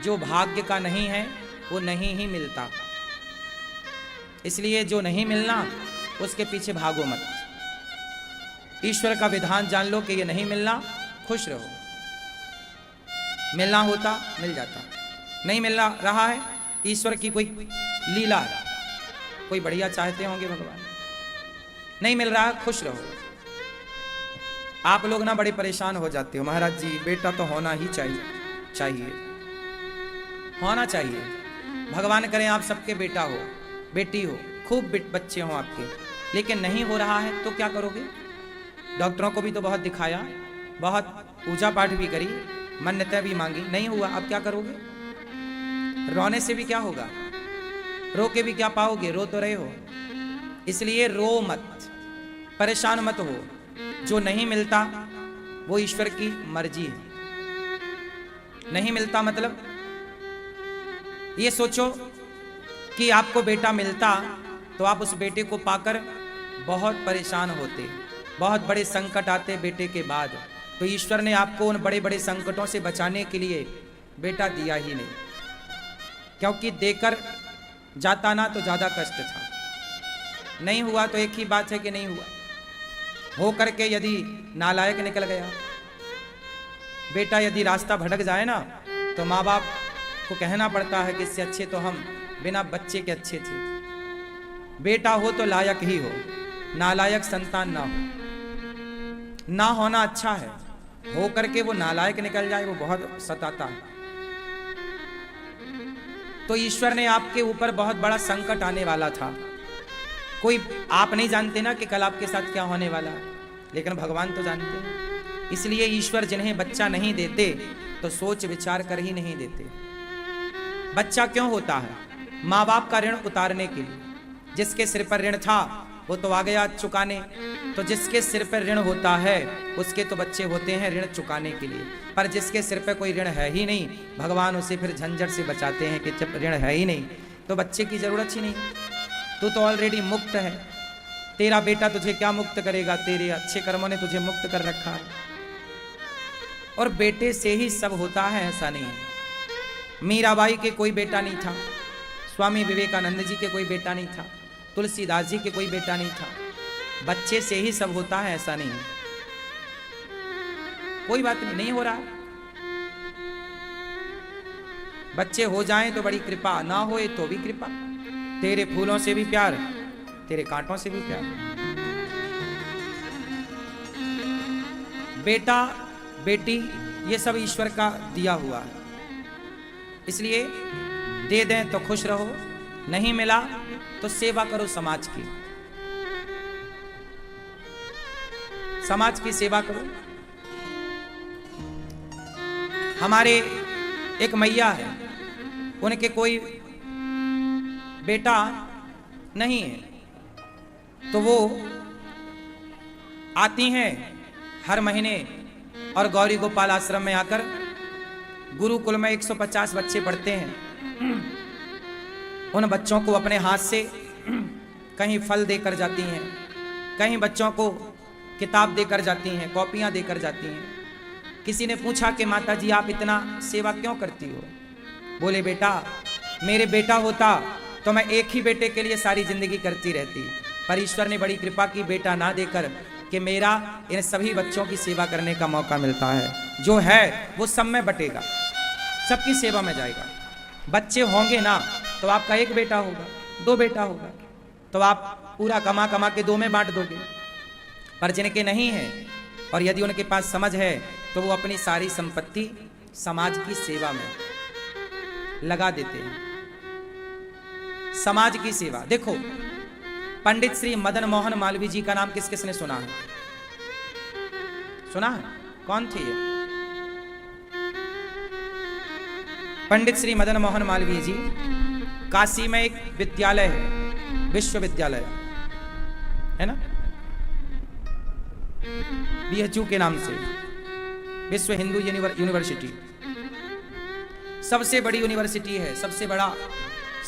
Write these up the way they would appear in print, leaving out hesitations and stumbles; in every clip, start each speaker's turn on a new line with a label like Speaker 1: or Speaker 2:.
Speaker 1: जो भाग्य का नहीं है वो नहीं ही मिलता। इसलिए जो नहीं मिलना उसके पीछे भागो मत। ईश्वर का विधान जान लो कि ये नहीं मिलना, खुश रहो। मिलना होता मिल जाता, नहीं मिल रहा है, ईश्वर की कोई लीला है, कोई बढ़िया चाहते होंगे भगवान, नहीं मिल रहा, खुश रहो। आप लोग ना बड़े परेशान हो जाते हो, महाराज जी बेटा तो होना ही चाहिए होना चाहिए। भगवान करें आप सबके बेटा हो, बेटी हो, खूब बच्चे हो आपके, लेकिन नहीं हो रहा है तो क्या करोगे? डॉक्टरों को भी तो बहुत दिखाया, बहुत पूजा पाठ भी करी, मन्नतें भी मांगी, नहीं हुआ, अब क्या करोगे? रोने से भी क्या होगा? रो के भी क्या पाओगे? रो तो रहे हो। इसलिए रो मत, परेशान मत हो। जो नहीं मिलता वो ईश्वर की मर्जी है। नहीं मिलता मतलब ये सोचो कि आपको बेटा मिलता तो आप उस बेटे को पाकर बहुत परेशान होते, बहुत बड़े संकट आते बेटे के बाद। तो ईश्वर ने आपको उन बड़े बड़े संकटों से बचाने के लिए बेटा दिया ही नहीं, क्योंकि देकर जाता ना तो ज्यादा कष्ट था। नहीं हुआ तो एक ही बात है कि नहीं हुआ। हो करके यदि नालायक निकल गया बेटा, यदि रास्ता भटक जाए ना तो माँ बाप को कहना पड़ता है कि इससे अच्छे तो हम बिना बच्चे के अच्छे थे। बेटा हो तो लायक ही हो, नालायक संतान ना हो। ना होना अच्छा है, हो करके वो नालायक निकल जाए वो बहुत सताता है। तो ईश्वर ने आपके ऊपर बहुत बड़ा संकट आने वाला था। कोई आप नहीं जानते ना कि कल आपके साथ क्या होने वाला है, लेकिन भगवान तो जानते हैं। इसलिए ईश्वर जिन्हें बच्चा नहीं देते तो सोच विचार कर ही नहीं देते। बच्चा क्यों होता है? माँ बाप का ऋण उतारने के लिए। जिसके सिर पर ऋण था वो तो आ गया चुकाने, तो जिसके सिर पर ऋण होता है उसके तो बच्चे होते हैं ऋण चुकाने के लिए। पर जिसके सिर पर कोई ऋण है ही नहीं, भगवान उसे फिर झंझट से बचाते हैं कि जब ऋण है ही नहीं तो बच्चे की जरूरत ही नहीं, तू तो ऑलरेडी मुक्त है। तेरा बेटा तुझे क्या मुक्त करेगा? तेरे अच्छे कर्मों ने तुझे मुक्त कर रखा है। और बेटे से ही सब होता है ऐसा नहीं है। मीराबाई के कोई बेटा नहीं था, स्वामी विवेकानंद जी के कोई बेटा नहीं था, तुलसीदास जी के कोई बेटा नहीं था। बच्चे से ही सब होता है ऐसा नहीं है। कोई बात नहीं, नहीं हो रहा, बच्चे हो जाएं तो बड़ी कृपा, ना होए तो भी कृपा। तेरे फूलों से भी प्यार, तेरे कांटों से भी प्यार। बेटा बेटी ये सब ईश्वर का दिया हुआ है, इसलिए दे दें तो खुश रहो, नहीं मिला तो सेवा करो समाज की। समाज की सेवा करो। हमारे एक मैया है, उनके कोई बेटा नहीं है तो वो आती हैं हर महीने और गौरी गोपाल आश्रम में आकर गुरुकुल में 150 बच्चे पढ़ते हैं। उन बच्चों को अपने हाथ से कहीं फल देकर जाती हैं, कहीं बच्चों को किताब देकर जाती हैं, कॉपियां देकर जाती हैं। किसी ने पूछा कि माता जी आप इतना सेवा क्यों करती हो? बोले बेटा मेरे बेटा होता तो मैं एक ही बेटे के लिए सारी जिंदगी करती रहती, पर ईश्वर ने बड़ी कृपा की बेटा ना देकर कि मेरा इन सभी बच्चों की सेवा करने का मौका मिलता है। जो है वो सब में बटेगा, सबकी सेवा में जाएगा। बच्चे होंगे ना तो आपका एक बेटा होगा, दो बेटा होगा तो आप पूरा कमा कमा के दो में बांट दोगे। पर जिनके नहीं है और यदि उनके पास समझ है तो वो अपनी सारी संपत्ति समाज की सेवा में लगा देते हैं। समाज की सेवा। देखो पंडित श्री मदन मोहन मालवीय जी का नाम किस किसने सुना है? सुना है? कौन थे ये? पंडित श्री मदन मोहन मालवीय जी, काशी में एक विद्यालय है, विश्वविद्यालय है ना, BHU के नाम से, विश्व हिंदू यूनिवर्सिटी। सबसे बड़ी यूनिवर्सिटी है, सबसे बड़ा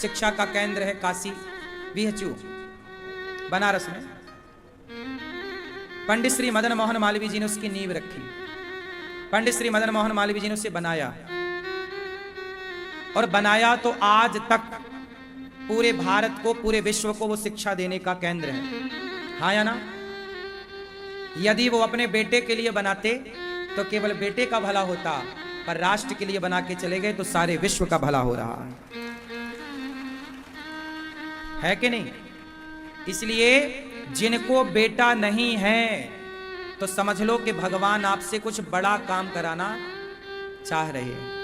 Speaker 1: शिक्षा का केंद्र है काशी, BHU बनारस में। पंडित श्री मदन मोहन मालवीय जी ने उसकी नींव रखी, पंडित श्री मदन मोहन मालवीय जी ने उसे बनाया। और बनाया तो आज तक पूरे भारत को, पूरे विश्व को वो शिक्षा देने का केंद्र है। हाँ या ना? यदि वो अपने बेटे के लिए बनाते तो केवल बेटे का भला होता, पर राष्ट्र के लिए बना के चले गए तो सारे विश्व का भला हो रहा है कि नहीं? इसलिए जिनको बेटा नहीं है तो समझ लो कि भगवान आपसे कुछ बड़ा काम कराना चाह रहे हैं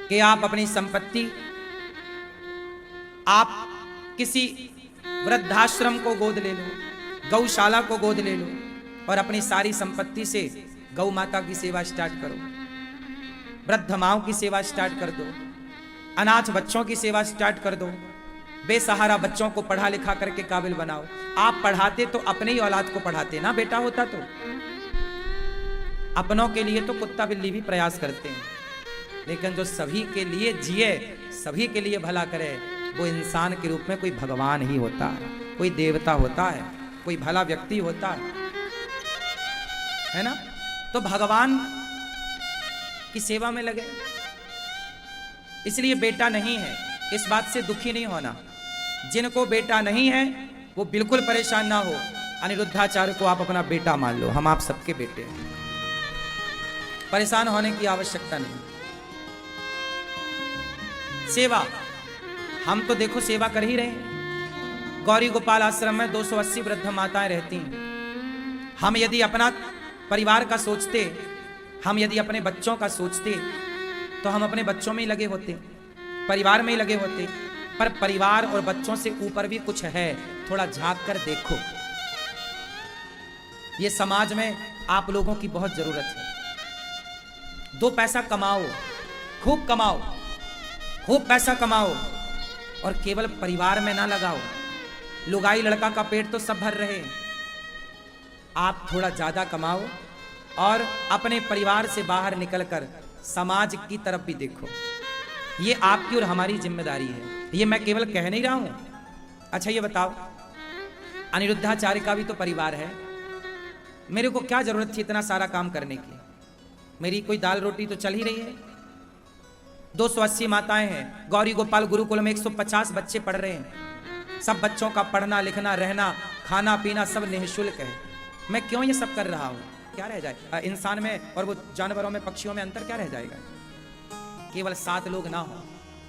Speaker 1: कि आप अपनी संपत्ति, आप किसी वृद्धाश्रम को गोद ले लो, गौशाला को गोद ले लो और अपनी सारी संपत्ति से गौ माता की सेवा स्टार्ट करो, वृद्ध माओं की सेवा स्टार्ट कर दो, अनाथ बच्चों की सेवा स्टार्ट कर दो, बेसहारा बच्चों को पढ़ा लिखा करके काबिल बनाओ। आप पढ़ाते तो अपने ही औलाद को पढ़ाते ना, बेटा होता तो। अपनों के लिए तो कुत्ता बिल्ली भी प्रयास करते हैं, लेकिन जो सभी के लिए जिए, सभी के लिए भला करे, वो इंसान के रूप में कोई भगवान ही होता है, कोई देवता होता है, कोई भला व्यक्ति होता है ना? तो भगवान की सेवा में लगे। इसलिए बेटा नहीं है इस बात से दुखी नहीं होना। जिनको बेटा नहीं है वो बिल्कुल परेशान ना हो। अनिरुद्धाचार्य को आप अपना बेटा मान लो, हम आप सबके बेटे हैं, परेशान होने की आवश्यकता नहीं। सेवा, हम तो देखो सेवा कर ही रहे हैं। गौरी गोपाल आश्रम में 280 वृद्ध माताएं रहती हैं। हम यदि अपना परिवार का सोचते, हम यदि अपने बच्चों का सोचते, तो हम अपने बच्चों में ही लगे होते, परिवार में ही लगे होते। पर परिवार और बच्चों से ऊपर भी कुछ है, थोड़ा झांक कर देखो। ये समाज में आप लोगों की बहुत जरूरत है। 2 पैसा कमाओ, खूब कमाओ, खूब पैसा कमाओ और केवल परिवार में ना लगाओ। लुगाई लड़का का पेट तो सब भर रहे। आप थोड़ा ज्यादा कमाओ और अपने परिवार से बाहर निकलकर समाज की तरफ भी देखो। ये आपकी और हमारी जिम्मेदारी है। ये मैं केवल कह नहीं रहा हूं। अच्छा ये बताओ, अनिरुद्धाचार्य का भी तो परिवार है। मेरे को क्या जरूरत थी इतना सारा काम करने की? मेरी कोई दाल रोटी तो चल ही रही है। 280 माताएं हैं। गौरी गोपाल गुरुकुल में 150 बच्चे पढ़ रहे हैं। सब बच्चों का पढ़ना लिखना रहना खाना पीना सब निःशुल्क है। मैं क्यों ये सब कर रहा हूं? क्या रह जाए इंसान में और वो जानवरों में, पक्षियों में अंतर क्या रह जाएगा? केवल 7 लोग ना हो,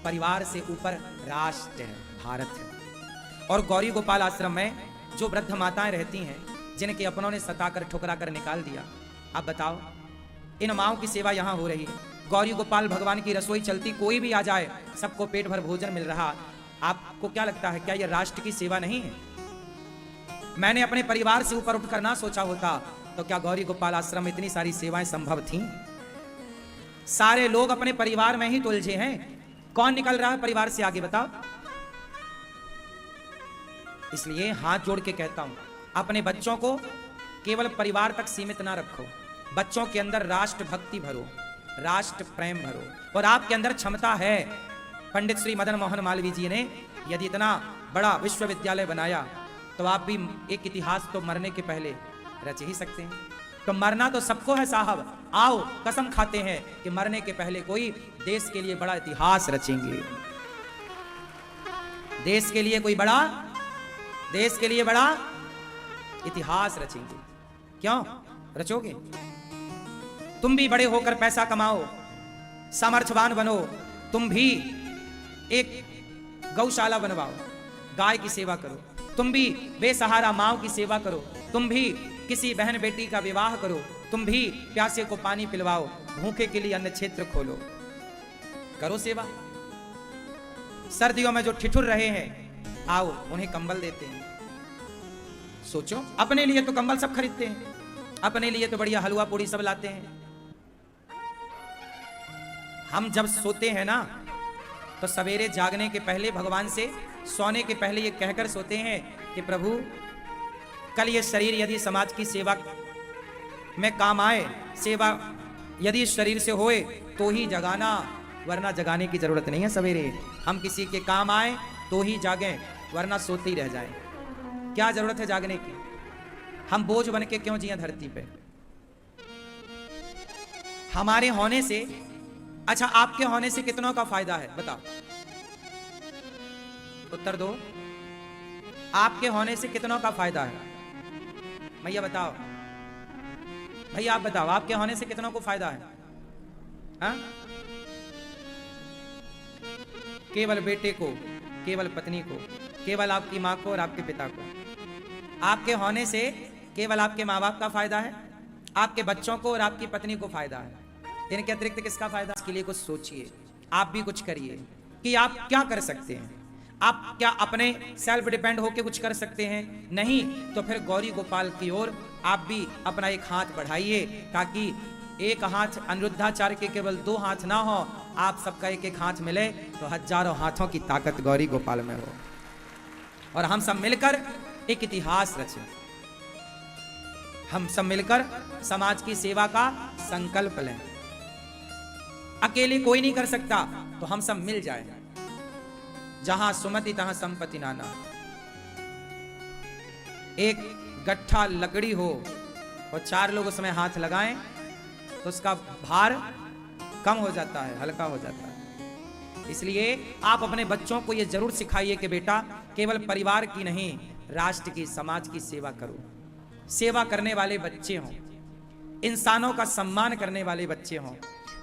Speaker 1: परिवार से ऊपर राष्ट्र है, भारत है। और गौरी गोपाल आश्रम में जो वृद्ध माताएं रहती हैं, जिनके अपनों ने सताकर ठुकरा कर निकाल दिया, आप बताओ, इन माओं की सेवा यहाँ हो रही है। गौरी गोपाल भगवान की रसोई चलती, कोई भी आ जाए, सबको पेट भर भोजन मिल रहा। आपको क्या लगता है, क्या यह राष्ट्र की सेवा नहीं है? मैंने अपने परिवार से ऊपर उठकर ना सोचा होता तो क्या गौरी गोपाल आश्रम में इतनी सारी सेवाएं संभव थीं? सारे लोग अपने परिवार में ही तो उलझे हैं। कौन निकल रहा है परिवार से आगे, बताओ? इसलिए हाथ जोड़ के कहता हूं, अपने बच्चों को केवल परिवार तक सीमित ना रखो। बच्चों के अंदर राष्ट्र भक्ति भरो, राष्ट्र प्रेम भरो। और आपके अंदर क्षमता है। पंडित श्री मदन मोहन मालवीय जी ने यदि इतना बड़ा विश्वविद्यालय बनाया, तो आप भी एक इतिहास तो मरने के पहले रच ही सकते हैं। तो मरना तो सबको है साहब। आओ कसम खाते हैं कि मरने के पहले कोई देश के लिए बड़ा इतिहास रचेंगे। देश के लिए कोई बड़ा, देश के लिए बड़ा इतिहास रचेंगे। क्यों रचोगे? तुम भी बड़े होकर पैसा कमाओ, सामर्थ्यवान बनो। तुम भी एक गौशाला बनवाओ, गाय की सेवा करो। तुम भी बेसहारा माओ की सेवा करो। तुम भी किसी बहन बेटी का विवाह करो। तुम भी प्यासे को पानी पिलवाओ, भूखे के लिए अन्न क्षेत्र खोलो, करो सेवा। सर्दियों में जो ठिठुर रहे हैं, आओ उन्हें कंबल देते हैं। सोचो, अपने लिए तो कंबल सब खरीदते हैं, अपने लिए तो बढ़िया हलवा पूड़ी सब लाते हैं। हम जब सोते हैं ना, तो सवेरे जागने के पहले भगवान से, सोने के पहले ये कहकर सोते हैं कि प्रभु कल ये शरीर यदि समाज की सेवा में काम आए, सेवा यदि इस शरीर से होए तो ही जगाना, वरना जगाने की जरूरत नहीं है। सवेरे हम किसी के काम आए तो ही जागें, वरना सोते ही रह जाएं। क्या जरूरत है जागने की? हम बोझ बन के क्यों जिए धरती पे? हमारे होने से अच्छा, आपके होने से कितनों का फायदा है बताओ, उत्तर दो। आपके होने से कितनों का फायदा है? भैया बताओ, भैया आप बताओ, आपके होने से कितनों को फायदा है? हाँ? केवल बेटे को, केवल पत्नी को, केवल आपकी माँ को और आपके पिता को। आपके होने से केवल आपके माँ बाप का फायदा है, आपके बच्चों को और आपकी पत्नी को फायदा है। इनके अतिरिक्त किसका फायदा? इसके लिए कुछ सोचिए, आप भी कुछ करिए कि आप क्या कर सकते हैं। आप क्या अपने सेल्फ डिपेंड होकर कुछ कर सकते हैं? नहीं तो फिर गौरी गोपाल की ओर आप भी अपना एक हाथ बढ़ाइए, ताकि एक हाथ अनिरुद्धाचार्य के केवल 2 हाथ ना हो, आप सबका एक एक हाथ मिले तो हजारों हाथों की ताकत गौरी गोपाल में हो, और हम सब मिलकर एक इतिहास रचें। हम सब मिलकर समाज की सेवा का संकल्प लें। अकेले कोई नहीं कर सकता, तो हम सब मिल जाएं। जहां सुमति तहां संपत्ति नाना। एक गट्ठा लकड़ी हो और 4 लोग उसमें हाथ लगाएं तो उसका भार कम हो जाता है, हल्का हो जाता है। इसलिए आप अपने बच्चों को यह जरूर सिखाइए कि बेटा केवल परिवार की नहीं, राष्ट्र की, समाज की सेवा करो। सेवा करने वाले बच्चे हों, इंसानों का सम्मान करने वाले बच्चे हों,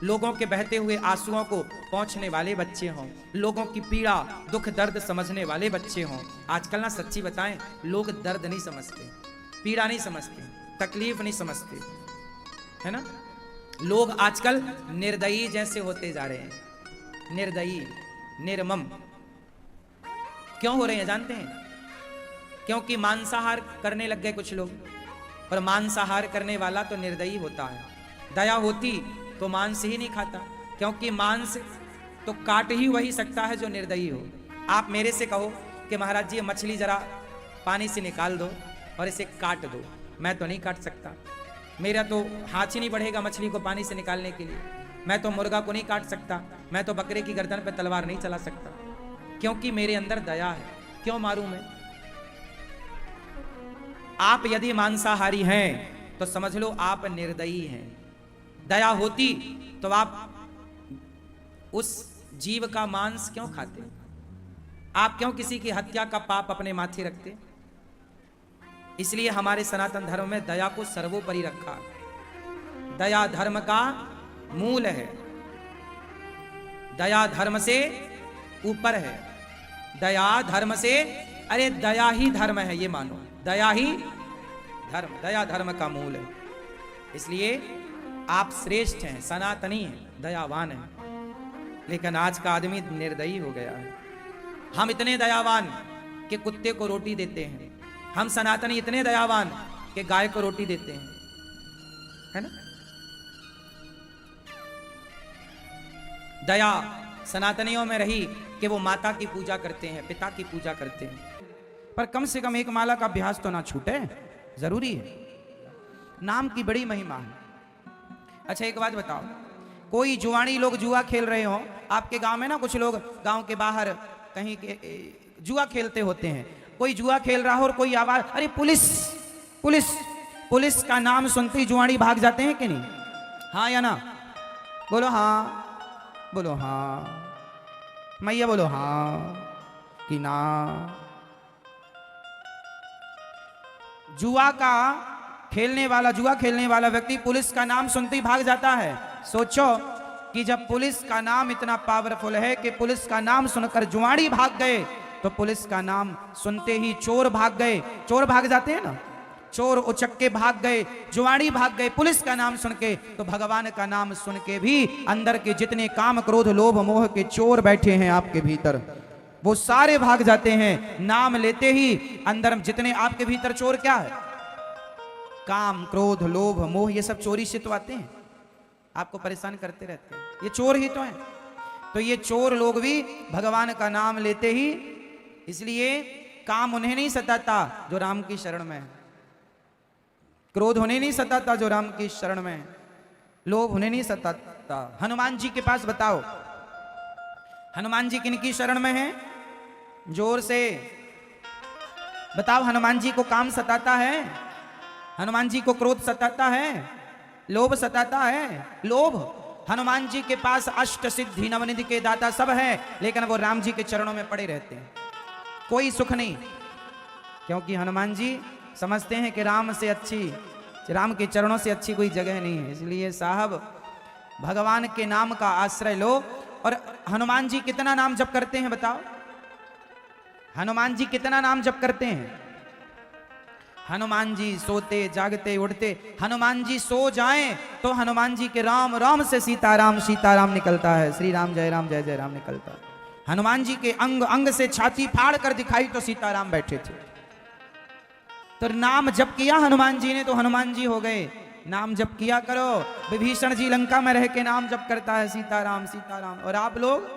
Speaker 1: लोगों के बहते हुए आंसुओं को पहुंचने वाले बच्चे हों, लोगों की पीड़ा दुख दर्द समझने वाले बच्चे हों। आजकल ना सच्ची बताएं, लोग दर्द नहीं समझते, पीड़ा नहीं समझते, तकलीफ नहीं समझते, है ना। लोग आजकल निर्दयी जैसे होते जा रहे हैं, निर्दयी, निर्मम। क्यों हो रहे हैं जानते हैं? क्योंकि मांसाहार करने लग गए कुछ लोग, और मांसाहार करने वाला तो निर्दयी होता है। दया होती तो मांस ही नहीं खाता, क्योंकि मांस तो काट ही वही सकता है जो निर्दयी हो। आप मेरे से कहो कि महाराज जी मछली जरा पानी से निकाल दो और इसे काट दो, मैं तो नहीं काट सकता, मेरा तो हाथ ही नहीं बढ़ेगा मछली को पानी से निकालने के लिए। मैं तो मुर्गा को नहीं काट सकता, मैं तो बकरे की गर्दन पर तलवार नहीं चला सकता, क्योंकि मेरे अंदर दया है। क्यों मारूं मैं? आप यदि मांसाहारी हैं तो समझ लो आप निर्दयी हैं। दया होती तो आप उस जीव का मांस क्यों खाते? आप क्यों किसी की हत्या का पाप अपने माथे रखते? इसलिए हमारे सनातन धर्म में दया को सर्वोपरि रखा। दया धर्म का मूल है, दया धर्म से ऊपर है, दया धर्म से, अरे दया ही धर्म है, ये मानो, दया ही धर्म, दया धर्म का मूल है। इसलिए आप श्रेष्ठ हैं, सनातनी हैं, दयावान हैं। लेकिन आज का आदमी निर्दयी हो गया है। हम इतने दयावान कि कुत्ते को रोटी देते हैं, हम सनातनी इतने दयावान कि गाय को रोटी देते हैं, है ना। दया सनातनियों में रही कि वो माता की पूजा करते हैं, पिता की पूजा करते हैं, पर कम से कम एक माला का अभ्यास तो ना छूटे, जरूरी है। नाम की बड़ी महिमा है। अच्छा एक बात बताओ, कोई जुआनी लोग जुआ खेल रहे हो, आपके गांव में ना कुछ लोग गांव के बाहर कहीं के जुआ खेलते होते हैं, कोई जुआ खेल रहा हो और कोई आवाज, अरे पुलिस पुलिस पुलिस का नाम सुनते ही जुआनी भाग जाते हैं कि नहीं? हाँ या ना? बोलो हाँ, बोलो हाँ, मैया बोलो हाँ कि ना। जुआ खेलने वाला व्यक्ति पुलिस का नाम सुनते ही भाग जाता है। सोचो कि जब पुलिस का नाम इतना पावरफुल है कि पुलिस का नाम सुनकर जुआड़ी भाग गए, तो पुलिस का नाम सुनते ही चोर भाग गए। चोर भाग जाते हैं ना, चोर उचक्के भाग गए, जुआड़ी भाग गए पुलिस का नाम सुन के, तो भगवान का नाम सुन के भी अंदर के जितने काम क्रोध लोभ मोह के चोर बैठे हैं आपके भीतर, वो सारे भाग जाते हैं। नाम लेते ही अंदर जितने आपके भीतर चोर क्या है, काम क्रोध लोभ मोह, ये सब चोरी से तो आते हैं, आपको परेशान करते रहते हैं, ये चोर ही तो हैं। तो ये चोर लोग भी भगवान का नाम लेते ही, इसलिए काम उन्हें नहीं सताता जो राम की शरण में है, क्रोध उन्हें नहीं सताता जो राम की शरण में है, लोभ उन्हें नहीं सताता। हनुमान जी के पास बताओ, हनुमान जी किनकी शरण में है? जोर से बताओ, हनुमान जी को काम सताता है? हनुमान जी को क्रोध सताता है? लोभ सताता है? लोभ हनुमान जी के पास अष्ट सिद्धि नवनिधि के दाता सब है, लेकिन वो राम जी के चरणों में पड़े रहते हैं, कोई सुख नहीं। क्योंकि हनुमान जी समझते हैं कि राम के चरणों से अच्छी कोई जगह नहीं है। इसलिए साहब भगवान के नाम का आश्रय लो। और हनुमान जी कितना नाम जप करते हैं बताओ? हनुमान जी कितना नाम जप करते हैं? हनुमान जी सोते जागते उठते, हनुमान जी सो जाएं तो हनुमान जी के राम राम से सीताराम सीताराम निकलता है, श्री राम जय राम निकलता है। हनुमान जी के अंग अंग से छाती फाड़ कर दिखाई तो सीताराम बैठे थे। तो नाम जप किया हनुमान जी ने तो हनुमान जी हो गए। नाम जप किया करो। विभीषण जी लंका में रह के नाम जप करता है सीताराम सीताराम, और आप लोग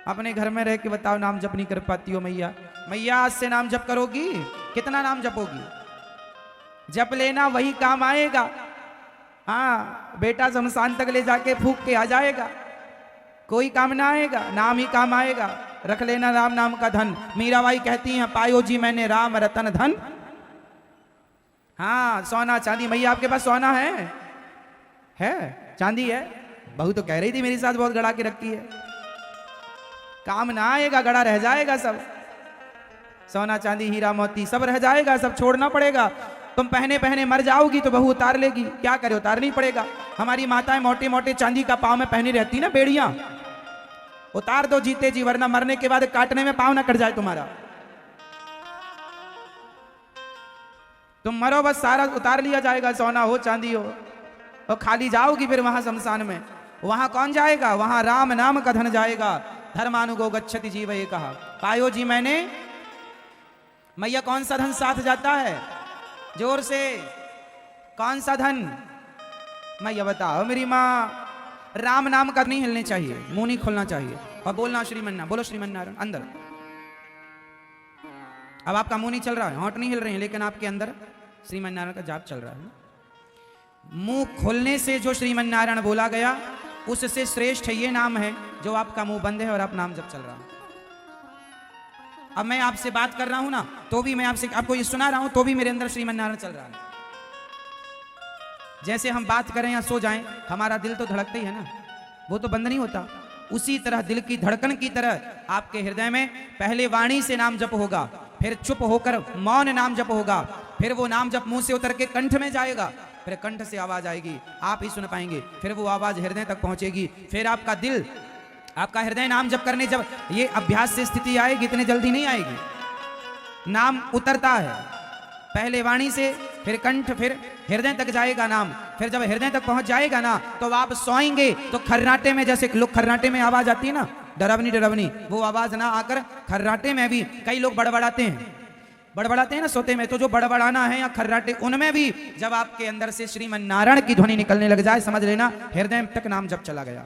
Speaker 1: अपने घर में रह के बताओ नाम जप नहीं कर पाती हो। मैया आज से नाम जप करोगी? कितना नाम जपोगी? जप लेना वही काम आएगा। हाँ, बेटा शमशान तक ले जाके फूक के आ जाएगा, कोई काम ना आएगा, नाम ही काम आएगा। रख लेना राम नाम का धन। मीराबाई कहती हैं पायो जी मैंने राम रतन धन। हाँ, सोना चांदी। मैया आपके पास सोना है चांदी है? बहू तो कह रही थी मेरे साथ बहुत गड़ा के रखी है। काम ना आएगा, गड़ा रह जाएगा सब। सोना चांदी हीरा मोती सब रह जाएगा, सब छोड़ना पड़ेगा। तुम पहने पहने मर जाओगी तो बहू उतार लेगी, क्या करे, उतारनी पड़ेगा। हमारी माताएं मोटे मोटे चांदी का पाँव में पहनी रहती ना बेड़ियां, उतार दो जीते जी, वरना मरने के बाद काटने में पाँव ना कट जाए तुम्हारा। तुम मरो बस सारा उतार लिया जाएगा, सोना हो चांदी हो, और खाली जाओगी फिर वहां शमशान में। वहां कौन जाएगा? वहां राम नाम का धन जाएगा। धर्मानुगो गच्छति जीव ये कहा। पायो जी मैंने, मैया कौन सा धन साथ जाता है? जोर से, कौन सा धन? मैया बताओ मेरी माँ। राम नाम का नहीं हिलने चाहिए, मुंह नहीं खोलना चाहिए, और बोलना श्रीमन्नारायण। बोलो श्रीमन्नारायण अंदर। अब आपका मुंह नहीं चल रहा है, होंठ नहीं हिल रहे हैं, लेकिन आपके अंदर श्रीमन्नारायण का जाप चल रहा है। मुंह खोलने से जो श्रीमन्नारायण बोला गया उससे श्रेष्ठ ये नाम है जो आपका मुंह बंद है और आप नाम जप चल रहा है। अब मैं आपसे बात कर रहा हूं ना, तो भी मैं आपको ये सुना रहा हूं, तो भी मेरे अंदर श्रीमन्नारायण चल रहा है। जैसे हम बात करें या सो जाएं, हमारा दिल तो धड़कता ही है ना, वो तो बंद नहीं होता। उसी तरह दिल की धड़कन की तरह आपके हृदय में पहले वाणी से नाम जप होगा, फिर चुप होकर मौन नाम जप होगा, फिर वो नाम जप मुंह से उतर के कंठ में जाएगा, फिर कंठ से आवाज आएगी, आप ही सुन पाएंगे, फिर वो आवाज हृदय तक पहुंचेगी, फिर आपका दिल, आपका हृदय नाम जप करने जब ये अभ्यास से स्थिति आएगी, इतने जल्दी नहीं आएगी। नाम उतरता है पहले वाणी से, फिर कंठ, फिर हृदय तक जाएगा नाम। फिर जब हृदय तक पहुंच जाएगा ना, तो आप सोएंगे तो खर्राटे में, जैसे लोग खर्राटे में आवाज आती है ना, डरवनी डरवनी, वो आवाज ना आकर खर्राटे में भी कई लोग बड़बड़ाते हैं ना सोते में, तो जो बड़बड़ाना है या खर्राटे, उनमें भी जब आपके अंदर से श्रीमन्नारायण की ध्वनि निकलने लग जाए, समझ लेना हृदय तक नाम जब चला गया।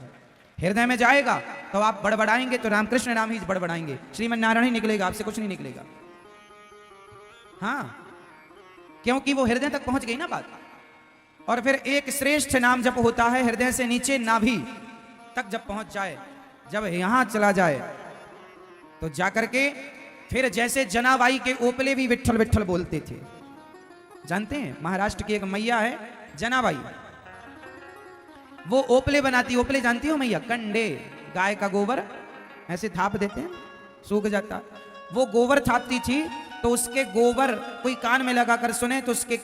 Speaker 1: हृदय में जाएगा तो आप बड़बड़ाएंगे तो रामकृष्ण नाम ही बड़बड़ाएंगे, श्रीमन्नारायण ही निकलेगा, आपसे कुछ नहीं निकलेगा। हाँ, क्योंकि वो हृदय तक पहुंच गई ना बात। और फिर एक श्रेष्ठ नाम जप होता है, हृदय से नीचे नाभि तक जब पहुंच जाए, जब यहां चला जाए तो जाकर के फिर जैसे जनाबाई के ओपले भी विठ्ठल विठ्ठल बोलते थे। जानते हैं, महाराष्ट्र की एक मैया है जनाबाई, वो ओपले बनाती। ओपले जानती हो मैया? कंडे, गाय का गोबर ऐसे थाप देते हैं, सूख जाता। वो गोबर थापती थी, तो उसके गोबर कोई कान में लगाकर सुने तो उसके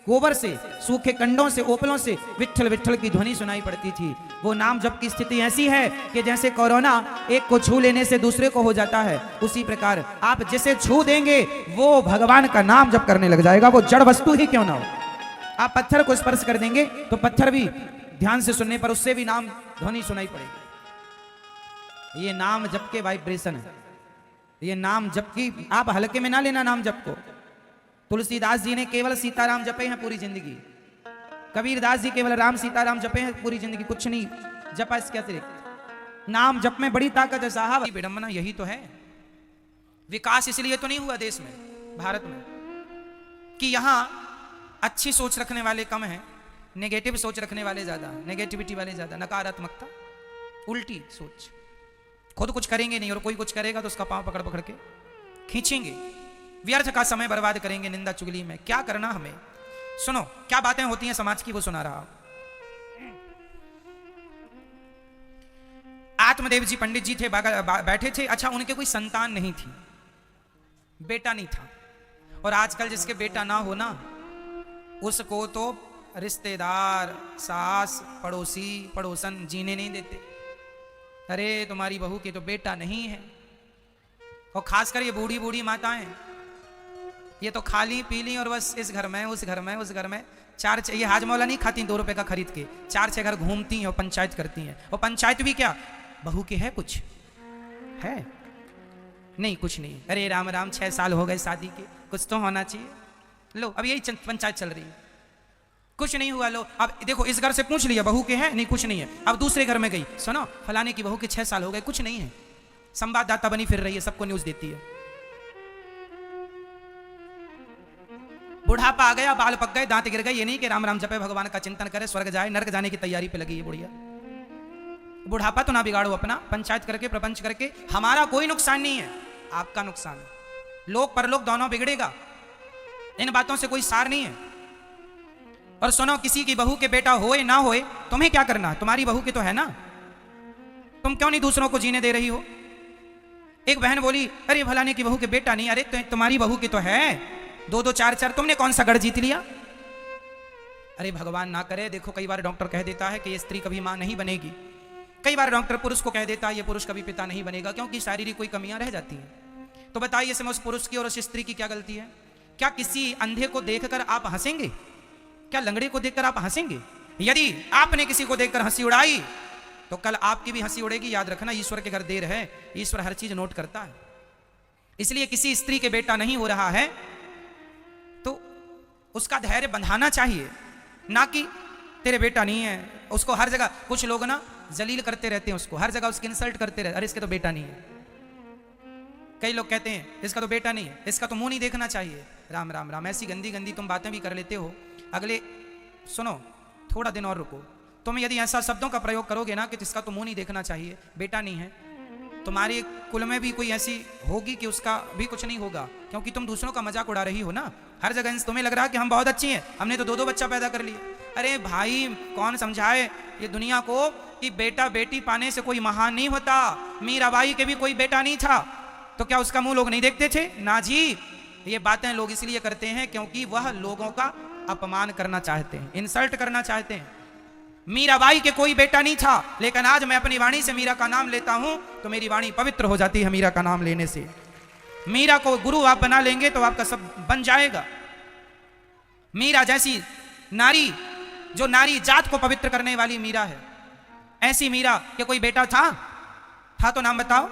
Speaker 1: गोबर से, सूखे कंडों से, ओपलों से विठ्ठल विठ्ठल की ध्वनि सुनाई पड़ती थी। वो नाम जप की स्थिति ऐसी है कि जैसे कोरोना एक को छू लेने से दूसरे को हो जाता है, उसी प्रकार आप जिसे छू देंगे वो भगवान का नाम जप करने लग जाएगा, वो जड़ वस्तु ही क्यों ना हो। आप पत्थर को स्पर्श कर देंगे तो पत्थर भी ध्यान से सुनने पर उससे भी नाम ध्वनि सुनाई पड़ेगी। ये नाम जप के वाइब्रेशन है। ये नाम जप की आप हल्के में ना लेना नाम जप को। तुलसीदास जी ने केवल सीताराम जपे हैं पूरी जिंदगी, कबीरदास जी केवल राम सीताराम जपे हैं पूरी जिंदगी, कुछ नहीं जपा इसके अतिरिक्त। नाम जप में बड़ी ताकत है साहब। विडंबना यही तो है। विकास इसलिए तो नहीं हुआ देश में, भारत में, कि यहां अच्छी सोच रखने वाले कम हैं, नेगेटिव सोच रखने वाले ज्यादा, नेगेटिविटी वाले ज्यादा, नकारात्मकता, उल्टी सोच। खुद कुछ करेंगे नहीं और कोई कुछ करेगा तो उसका पांव पकड़ पकड़ के खींचेंगे, व्यर्थ का समय बर्बाद करेंगे निंदा चुगली में। क्या करना हमें? सुनो क्या बातें होती हैं समाज की, वो सुना रहा। आत्मदेव जी पंडित जी थे, बैठे थे। अच्छा, उनके कोई संतान नहीं थी, बेटा नहीं था। और आजकल जिसके बेटा ना हो ना, उसको तो रिश्तेदार, सास, पड़ोसी, पड़ोसन जीने नहीं देते। अरे तुम्हारी बहू के तो बेटा नहीं है। और खासकर ये बूढ़ी बूढ़ी माताएं, ये तो खाली पी ली और बस इस घर में उस घर में उस घर में ये हाजमौला नहीं खाती 2 रुपए का खरीद के, 4-6 घर घूमती हैं और पंचायत करती हैं। और पंचायत भी क्या, बहू के है कुछ है नहीं, कुछ नहीं। अरे राम राम, 6 साल हो गए शादी के, कुछ तो होना चाहिए। लो अब यही पंचायत चल रही है, कुछ नहीं हुआ। लो अब देखो, इस घर से पूछ लिया बहू के है नहीं, कुछ नहीं है। अब दूसरे घर में गई, सुनो फलाने की बहू के 6 साल हो गए, कुछ नहीं है। संवाददाता बनी फिर रही है, सबको न्यूज देती है। बुढ़ापा आ गया, बाल पक गए, दांत गिर गए, ये नहीं कि राम राम जपे, भगवान का चिंतन करे, स्वर्ग जाए, नरक जाने की तैयारी पे लगी है बुढ़िया। बुढ़ापा तो ना बिगाड़ो अपना, पंचायत करके प्रपंच करके। हमारा कोई नुकसान नहीं है, आपका नुकसान है। लोक परलोक दोनों बिगड़ेगा, इन बातों से कोई सार नहीं है। और सुनो, किसी की बहू के बेटा होए ना होए, तुम्हें क्या करना, तुम्हारी बहू के तो है ना, तुम क्यों नहीं दूसरों को जीने दे रही हो। एक बहन बोली, अरे फलाने की बहू के बेटा नहीं, अरे तुम्हारी बहू की तो है, 2-2 4-4, तुमने कौन सा गढ़ जीत लिया। अरे भगवान ना करे, देखो कई बार डॉक्टर कह देता है कि ये स्त्री कभी मां नहीं बनेगी। कई बार डॉक्टर पुरुष को कह देता है ये पुरुष कभी पिता नहीं बनेगा, क्योंकि शारीरिक कोई कमियां रह जाती हैं। तो बताइए, इसमें उस पुरुष की और उस स्त्री की क्या गलती है। क्या किसी अंधे को देखकर आप हंसेंगे, क्या लंगड़े को देखकर आप हंसेंगे। यदि आपने किसी को देखकर हंसी उड़ाई तो कल आपकी भी हंसी उड़ेगी। याद रखना, ईश्वर के घर देर है, ईश्वर हर चीज नोट करता है। इसलिए किसी स्त्री के बेटा नहीं हो रहा है तो उसका धैर्य बंधाना चाहिए, ना कि तेरे बेटा नहीं है। उसको हर जगह कुछ लोग ना जलील करते रहते हैं, उसको हर जगह उसकी इंसल्ट करते रहते, अरे इसके तो बेटा नहीं है। कई लोग कहते हैं इसका तो बेटा नहीं है, इसका तो मुंह नहीं देखना चाहिए। राम राम राम, ऐसी गंदी गंदी तुम बातें भी कर लेते हो। अगले सुनो, थोड़ा दिन और रुको, तुम यदि ऐसा शब्दों का प्रयोग करोगे ना कि इसका तो मुंह नहीं देखना चाहिए, बेटा नहीं है, तुम्हारे कुल में भी कोई ऐसी होगी कि उसका भी कुछ नहीं होगा, क्योंकि तुम दूसरों का मजाक उड़ा रही हो ना। हर जगह तुम्हें लग रहा है कि हम बहुत अच्छी हैं, हमने तो 2-2 बच्चा पैदा कर लिया। अरे भाई, कौन समझाए ये दुनिया को कि बेटा बेटी पाने से कोई महान नहीं होता। मीराबाई के भी कोई बेटा नहीं था, तो क्या उसका मुंह लोग नहीं देखते थे ना जी। ये बातें लोग इसलिए करते हैं क्योंकि वह लोगों का अपमान करना चाहते हैं, इंसल्ट करना चाहते हैं। मीराबाई के कोई बेटा नहीं था, लेकिन आज मैं अपनी वाणी से मीरा का नाम लेता हूं तो मेरी वाणी पवित्र हो जाती है मीरा का नाम लेने से। मीरा को गुरु आप बना लेंगे तो आपका सब बन जाएगा। मीरा जैसी नारी, जो नारी जात को पवित्र करने वाली मीरा है, ऐसी मीरा के कोई बेटा था तो नाम बताओ।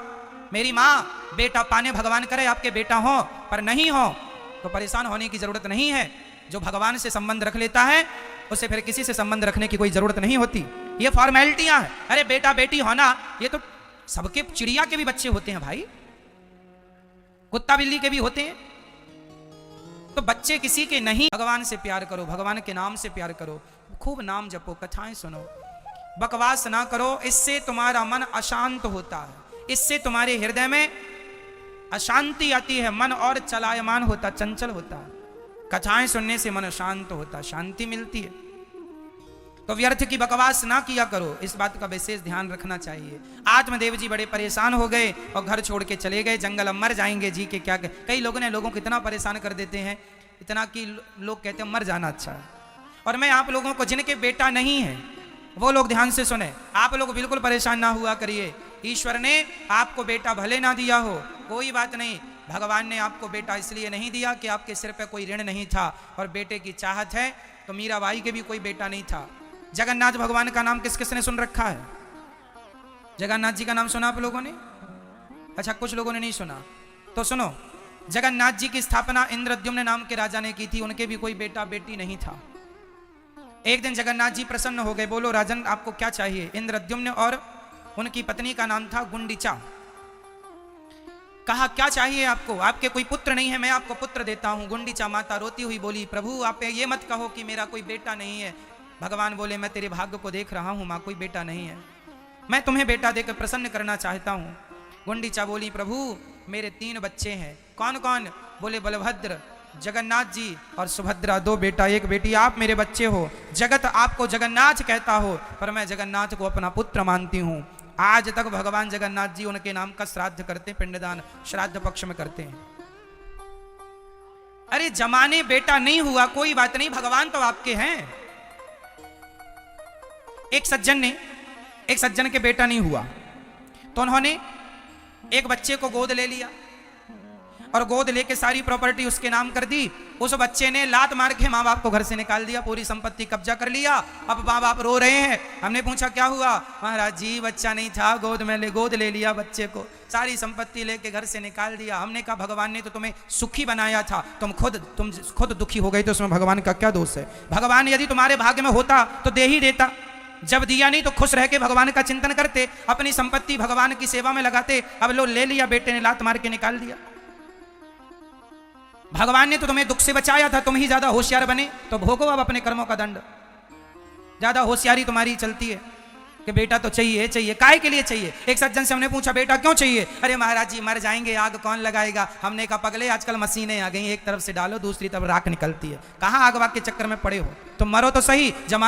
Speaker 1: मेरी माँ, बेटा पाने भगवान करे आपके बेटा हो, पर नहीं हो तो परेशान होने की जरूरत नहीं है। जो भगवान से संबंध रख लेता है उसे फिर किसी से संबंध रखने की कोई जरूरत नहीं होती। ये फॉर्मेलिटियां हैं। अरे बेटा बेटी होना, ये तो सबके, चिड़िया के भी बच्चे होते हैं भाई, कुत्ता बिल्ली के भी होते हैं, तो बच्चे किसी के नहीं। भगवान से प्यार करो, भगवान के नाम से प्यार करो, खूब नाम जपो, कथाएं सुनो, बकवास ना करो। इससे तुम्हारा मन अशांत होता है, इससे तुम्हारे हृदय में अशांति आती है, मन और चलायमान होता, चंचल होता है। कथाएं सुनने से मन शांत होता, शांति मिलती है। तो व्यर्थ की बकवास ना किया करो, इस बात का विशेष ध्यान रखना चाहिए। आत्मदेव जी बड़े परेशान हो गए और घर छोड़ के चले गए जंगल। अब मर जाएंगे जी के क्या। कई लोगों ने लोगों को इतना परेशान कर देते हैं, इतना कि लोग कहते हैं मर जाना अच्छा है। और मैं आप लोगों को, जिनके बेटा नहीं है वो लोग ध्यान से सुने, आप लोग बिल्कुल परेशान ना हुआ करिए। ईश्वर ने आपको बेटा भले ना दिया हो, कोई बात नहीं, भगवान ने आपको बेटा इसलिए नहीं दिया कि आपके सिर पे कोई ऋण नहीं था और बेटे की चाहत है। तो मीराबाई के भी कोई बेटा नहीं था। जगन्नाथ भगवान का नाम किस किसने सुन रखा है? जगन्नाथ जी का नाम सुना आप लोगों ने? अच्छा, कुछ लोगों ने नहीं सुना, तो सुनो। जगन्नाथ जी की स्थापना इंद्रद्युम्न नाम के राजा ने की थी, उनके भी कोई बेटा बेटी नहीं था। एक दिन जगन्नाथ जी प्रसन्न हो गए, बोलो राजन आपको क्या चाहिए? इंद्रद्युम्न और उनकी पत्नी का नाम था गुंडीचा। कहा क्या चाहिए आपको? आपके कोई पुत्र नहीं है, मैं आपको पुत्र देता हूं। गुंडीचा माता रोती हुई बोली, प्रभु आप ये मत कहो कि मेरा कोई बेटा नहीं है। भगवान बोले, मैं तेरे भाग्य को देख रहा हूं मां, कोई बेटा नहीं है, मैं तुम्हें बेटा देकर प्रसन्न करना चाहता हूं। गुंडीचा बोली, प्रभु मेरे 3 बच्चे हैं। कौन कौन? बोले बलभद्र, जगन्नाथ जी और सुभद्रा, 2 बेटा 1 बेटी, आप मेरे बच्चे हो। जगत आपको जगन्नाथ कहता हो, पर मैं जगन्नाथ को अपना पुत्र मानती हूँ। आज तक भगवान जगन्नाथ जी उनके नाम का श्राद्ध करते, पिंडदान श्राद्ध पक्ष में करते हैं। अरे जमाने बेटा नहीं हुआ कोई बात नहीं, भगवान तो आपके हैं। एक सज्जन के बेटा नहीं हुआ तो उन्होंने एक बच्चे को गोद ले लिया और गोद लेके सारी प्रॉपर्टी उसके नाम कर दी। उस बच्चे ने लात मार के माँ बाप को घर से निकाल दिया, पूरी संपत्ति कब्जा कर लिया। अब माँ बाप रो रहे हैं। हमने पूछा क्या हुआ? महाराज जी बच्चा नहीं था, गोद ले लिया बच्चे को, सारी संपत्ति लेके घर से निकाल दिया। हमने कहा भगवान ने तो तुम्हें सुखी बनाया था, तुम खुद दुखी हो गई तो उसमें भगवान का क्या दोष है? भगवान यदि तुम्हारे भाग्य में होता तो दे ही देता, जब दिया नहीं तो खुश रह के भगवान का चिंतन करते, अपनी संपत्ति भगवान की सेवा में लगाते। अब लो ले लिया, बेटे ने लात मार के निकाल दिया। भगवान ने तो तुम्हें दुख से बचाया था, तुम ही ज्यादा होशियार बने तो भोगो अब अपने कर्मों का दंड। ज्यादा होशियारी तुम्हारी चलती है कि बेटा तो चाहिए। काहे के लिए चाहिए? एक सज्जन से हमने पूछा बेटा क्यों चाहिए? अरे महाराज जी मर जाएंगे, आग कौन लगाएगा? हमने कहा पगले आजकल मशीनें आ गई, एक तरफ से डालो दूसरी तरफ राख निकलती है, कहाँ आग वाग के चक्कर में पड़े हो? तुम मरो तो सही, जमाना